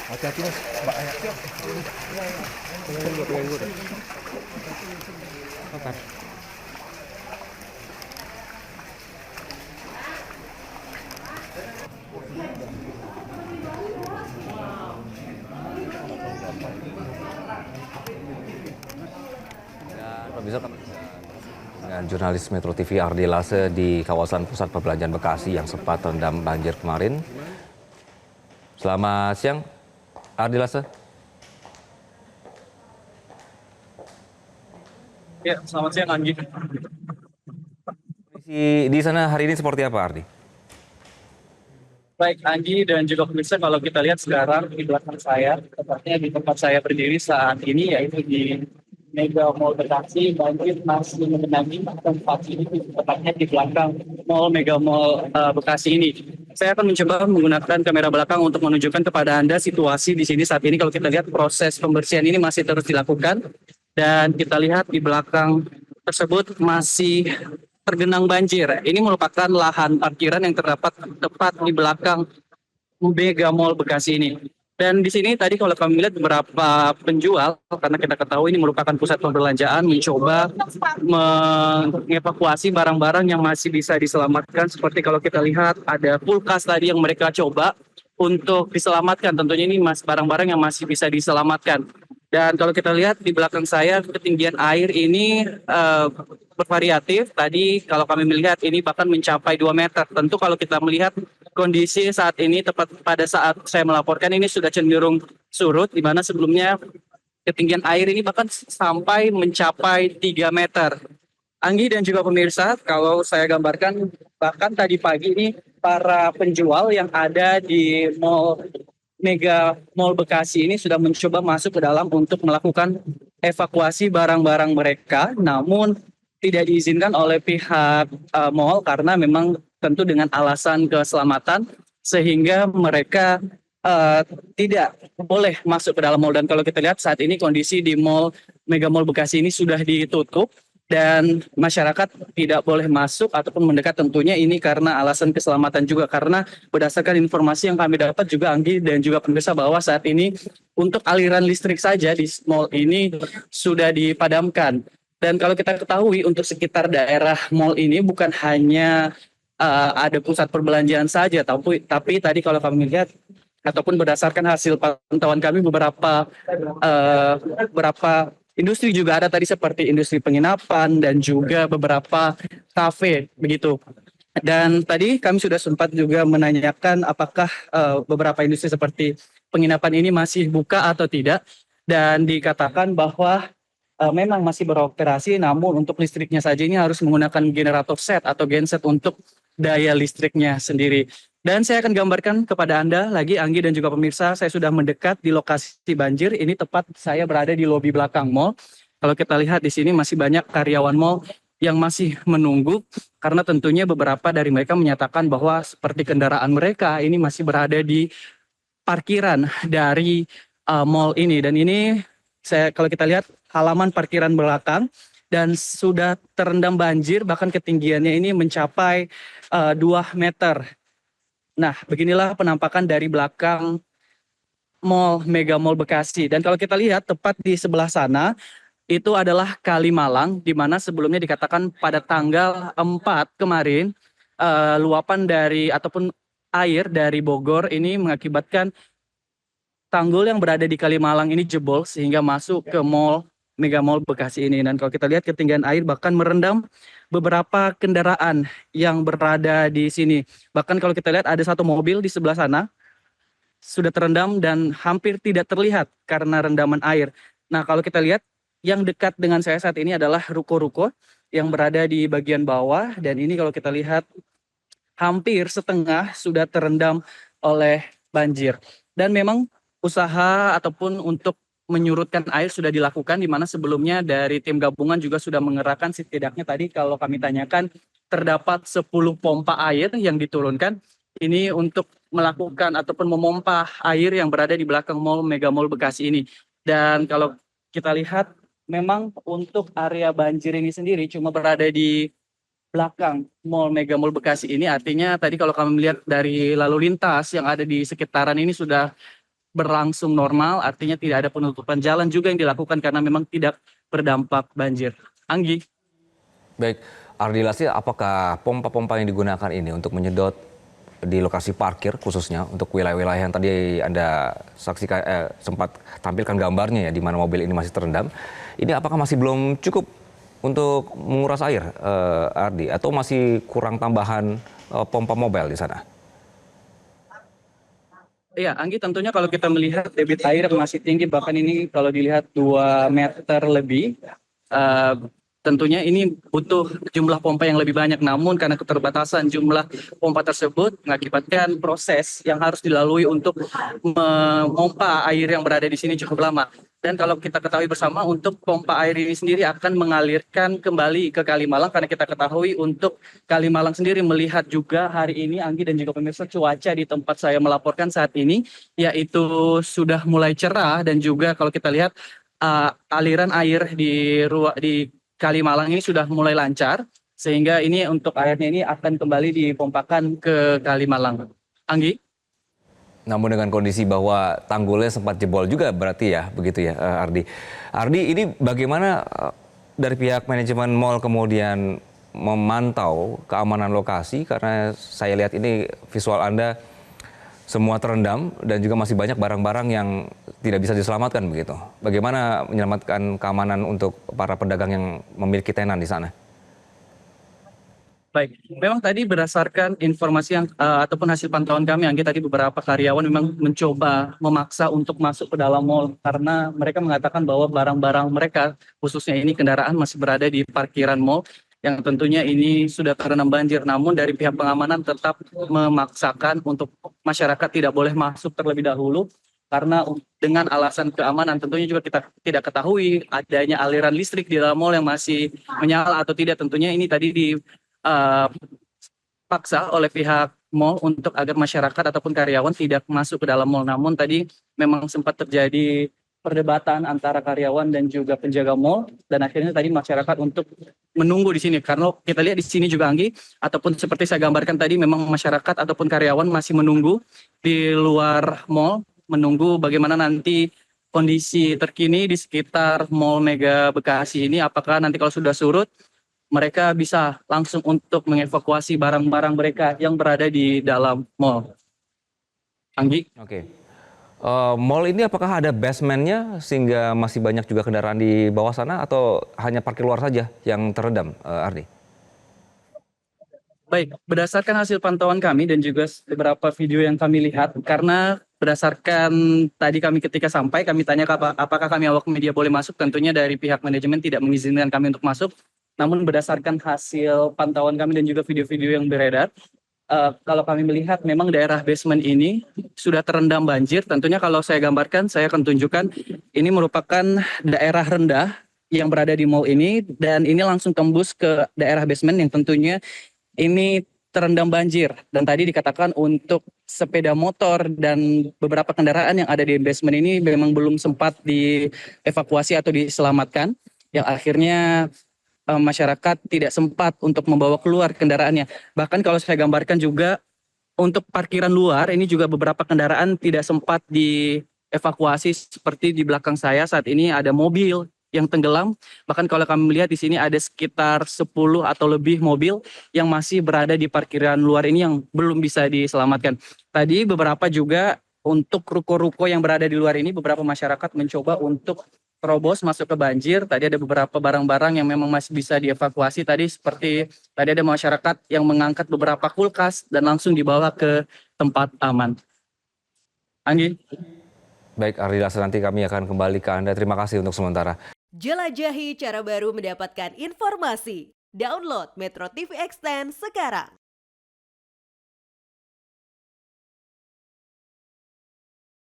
Hati-hati mas, Mbak Ayah. Siap. Pemirsa, dengan jurnalis Metro TV Ardi Lase di kawasan pusat perbelanjaan Bekasi yang sempat terendam banjir kemarin. Selamat siang, Ardi Lase. Ya, selamat siang Anggi. Di sana hari ini seperti apa, Ardi? Baik Anggi dan juga pemirsa, kalau kita lihat sekarang di belakang saya, tepatnya di tempat saya berdiri saat ini, yaitu di Mega Mall Bekasi, banjir masih mengenangi tempat ini, tepatnya di belakang Mall Mega Mall Bekasi ini. Saya akan mencoba menggunakan kamera belakang untuk menunjukkan kepada Anda situasi di sini saat ini. Kalau kita lihat proses pembersihan ini masih terus dilakukan, dan kita lihat di belakang tersebut masih tergenang banjir. Ini merupakan lahan parkiran yang terdapat tepat di belakang Mega Mall Bekasi ini. Dan di sini tadi kalau kami lihat beberapa penjual, karena kita ketahui ini merupakan pusat perbelanjaan, mencoba mengevakuasi barang-barang yang masih bisa diselamatkan. Seperti kalau kita lihat ada kulkas tadi yang mereka coba untuk diselamatkan. Tentunya ini barang-barang yang masih bisa diselamatkan. Dan kalau kita lihat di belakang saya, ketinggian air ini bervariatif. Tadi kalau kami melihat ini bahkan mencapai 2 meter. Tentu kalau kita melihat kondisi saat ini tepat pada saat saya melaporkan ini sudah cenderung surut, di mana sebelumnya ketinggian air ini bahkan sampai mencapai 3 meter. Anggi dan juga pemirsa, kalau saya gambarkan bahkan tadi pagi ini para penjual yang ada di Mega Mall Bekasi ini sudah mencoba masuk ke dalam untuk melakukan evakuasi barang-barang mereka, namun tidak diizinkan oleh pihak mall karena memang tentu dengan alasan keselamatan, sehingga mereka tidak boleh masuk ke dalam mall. Dan kalau kita lihat saat ini kondisi di Mega Mall Bekasi ini sudah ditutup dan masyarakat tidak boleh masuk ataupun mendekat, tentunya ini karena alasan keselamatan juga, karena berdasarkan informasi yang kami dapat juga Anggi dan juga pemirsa bahwa saat ini untuk aliran listrik saja di mall ini sudah dipadamkan. Dan kalau kita ketahui untuk sekitar daerah mall ini bukan hanya ada pusat perbelanjaan saja, tapi tadi kalau kami lihat ataupun berdasarkan hasil pantauan kami beberapa industri juga ada tadi, seperti industri penginapan dan juga beberapa kafe begitu. Dan tadi kami sudah sempat juga menanyakan apakah beberapa industri seperti penginapan ini masih buka atau tidak, dan dikatakan bahwa memang masih beroperasi, namun untuk listriknya saja ini harus menggunakan generator set atau genset untuk daya listriknya sendiri. Dan saya akan gambarkan kepada Anda lagi, Anggi dan juga pemirsa, saya sudah mendekat di lokasi banjir. Ini tepat saya berada di lobi belakang mall. Kalau kita lihat di sini masih banyak karyawan mall yang masih menunggu, karena tentunya beberapa dari mereka menyatakan bahwa seperti kendaraan mereka ini masih berada di parkiran dari mall ini. Dan ini kalau kita lihat halaman parkiran belakang dan sudah terendam banjir, bahkan ketinggiannya ini mencapai 2 meter. Nah, beginilah penampakan dari belakang Mega Mall Bekasi. Dan kalau kita lihat tepat di sebelah sana, itu adalah Kalimalang, di mana sebelumnya dikatakan pada tanggal 4 kemarin, luapan dari ataupun air dari Bogor ini mengakibatkan tanggul yang berada di Kalimalang ini jebol sehingga masuk ke Mega Mall Bekasi ini. Dan kalau kita lihat ketinggian air bahkan merendam beberapa kendaraan yang berada di sini. Bahkan kalau kita lihat ada satu mobil di sebelah sana sudah terendam dan hampir tidak terlihat karena rendaman air. Nah, kalau kita lihat yang dekat dengan saya saat ini adalah ruko-ruko yang berada di bagian bawah, dan ini kalau kita lihat hampir setengah sudah terendam oleh banjir. Dan memang usaha ataupun untuk menyurutkan air sudah dilakukan, di mana sebelumnya dari tim gabungan juga sudah mengerahkan setidaknya tadi kalau kami tanyakan terdapat 10 pompa air yang diturunkan ini untuk melakukan ataupun memompa air yang berada di belakang Mega Mall Bekasi ini. Dan kalau kita lihat memang untuk area banjir ini sendiri cuma berada di belakang Mall Mega Mall Bekasi ini, artinya tadi kalau kami melihat dari lalu lintas yang ada di sekitaran ini sudah berlangsung normal, artinya tidak ada penutupan jalan juga yang dilakukan karena memang tidak berdampak banjir. Anggi. Baik, Ardi Lasih, apakah pompa-pompa yang digunakan ini untuk menyedot di lokasi parkir khususnya untuk wilayah-wilayah yang tadi Anda saksikan sempat tampilkan gambarnya ya di mana mobil ini masih terendam, ini apakah masih belum cukup untuk menguras air, Ardi, atau masih kurang tambahan pompa mobile di sana? Iya, Anggi, tentunya kalau kita melihat debit air masih tinggi, bahkan ini kalau dilihat 2 meter lebih, eh, tentunya ini butuh jumlah pompa yang lebih banyak. Namun karena keterbatasan jumlah pompa tersebut mengakibatkan proses yang harus dilalui untuk memompa air yang berada di sini cukup lama. Dan kalau kita ketahui bersama, untuk pompa air ini sendiri akan mengalirkan kembali ke Kalimalang, karena kita ketahui untuk Kalimalang sendiri melihat juga hari ini, Anggi dan juga pemirsa, cuaca di tempat saya melaporkan saat ini yaitu sudah mulai cerah, dan juga kalau kita lihat aliran air di Kalimalang ini sudah mulai lancar, sehingga ini untuk airnya ini akan kembali dipompakan ke Kalimalang. Anggi? Namun dengan kondisi bahwa tanggulnya sempat jebol juga berarti ya, begitu ya, Ardi. Ardi, ini bagaimana dari pihak manajemen mal kemudian memantau keamanan lokasi, karena saya lihat ini visual Anda semua terendam dan juga masih banyak barang-barang yang tidak bisa diselamatkan begitu. Bagaimana menyelamatkan keamanan untuk para pedagang yang memiliki tenan di sana? Baik, memang tadi berdasarkan informasi yang ataupun hasil pantauan kami, Anggi, tadi beberapa karyawan memang mencoba memaksa untuk masuk ke dalam mall karena mereka mengatakan bahwa barang-barang mereka, khususnya ini kendaraan, masih berada di parkiran mall yang tentunya ini sudah terendam banjir. Namun dari pihak pengamanan tetap memaksakan untuk masyarakat tidak boleh masuk terlebih dahulu karena dengan alasan keamanan. Tentunya juga kita tidak ketahui adanya aliran listrik di dalam mall yang masih menyala atau tidak. Tentunya ini tadi paksa oleh pihak mall untuk agar masyarakat ataupun karyawan tidak masuk ke dalam mall. Namun tadi memang sempat terjadi perdebatan antara karyawan dan juga penjaga mall, dan akhirnya tadi masyarakat untuk menunggu di sini. Karena kita lihat di sini juga, Anggi, ataupun seperti saya gambarkan tadi, memang masyarakat ataupun karyawan masih menunggu di luar mall, menunggu bagaimana nanti kondisi terkini di sekitar Mall Mega Bekasi ini. Apakah nanti kalau sudah surut, mereka bisa langsung untuk mengevakuasi barang-barang mereka yang berada di dalam mall. Anggi? Oke. Mall ini apakah ada basementnya sehingga masih banyak juga kendaraan di bawah sana atau hanya parkir luar saja yang terendam, Ardi? Baik, berdasarkan hasil pantauan kami dan juga beberapa video yang kami lihat, karena berdasarkan tadi kami ketika sampai, kami tanya apakah kami awak media boleh masuk, tentunya dari pihak manajemen tidak mengizinkan kami untuk masuk. Namun berdasarkan hasil pantauan kami dan juga video-video yang beredar, kalau kami melihat memang daerah basement ini sudah terendam banjir. Tentunya kalau saya gambarkan, saya akan tunjukkan ini merupakan daerah rendah yang berada di mall ini, dan ini langsung tembus ke daerah basement yang tentunya ini terendam banjir. Dan tadi dikatakan untuk sepeda motor dan beberapa kendaraan yang ada di basement ini memang belum sempat dievakuasi atau diselamatkan, yang akhirnya masyarakat tidak sempat untuk membawa keluar kendaraannya. Bahkan kalau saya gambarkan juga untuk parkiran luar ini juga beberapa kendaraan tidak sempat dievakuasi, seperti di belakang saya saat ini ada mobil yang tenggelam. Bahkan kalau kami melihat di sini ada sekitar 10 atau lebih mobil yang masih berada di parkiran luar ini yang belum bisa diselamatkan. Tadi beberapa juga untuk ruko-ruko yang berada di luar ini, beberapa masyarakat mencoba untuk terobos masuk ke banjir. Tadi ada beberapa barang-barang yang memang masih bisa dievakuasi. Tadi seperti tadi ada masyarakat yang mengangkat beberapa kulkas dan langsung dibawa ke tempat aman. Anggi? Baik, Ardi Lasih, nanti kami akan kembali ke Anda. Terima kasih untuk sementara. Jelajahi cara baru mendapatkan informasi. Download Metro TV Extend sekarang.